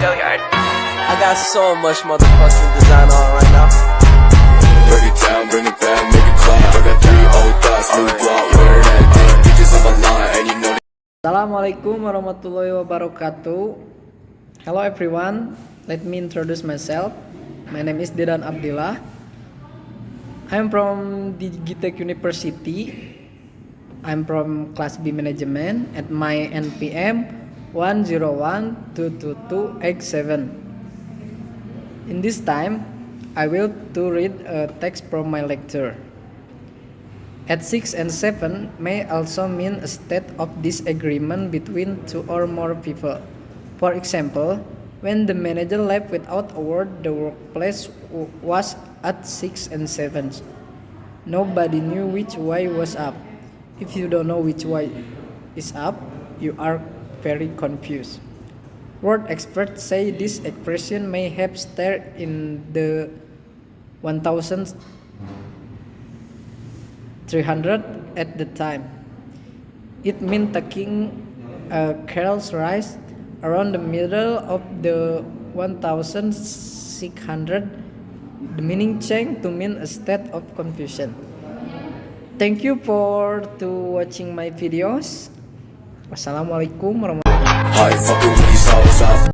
I got so much motherfucking design on right now. Break it down, bring it back, make it clap. I got 3 old thoughts, new block, where that day. Bitches on my line, and you know. Assalamualaikum warahmatullahi wabarakatuh. Hello everyone, let me introduce myself. My name is Didan Abdilah. I'm from Digitek University. I'm from Class B Management at my NPM 101222287. In this time, I will to read a text from my lecture. At 6 and 7 may also mean a state of disagreement between two or more people. For example, when the manager left without a word, the workplace was at 6 and 7. Nobody knew which way was up. If you don't know which way is up, you are very confused. Word experts say this expression may have started in the 1300 at the time. It meant taking a careless ride around the middle of the 1600. The meaning changed to mean a state of confusion. Thank you for watching my videos. Wassalamualaikum warahmatullahi wabarakatuh. I fucking with these hoes out.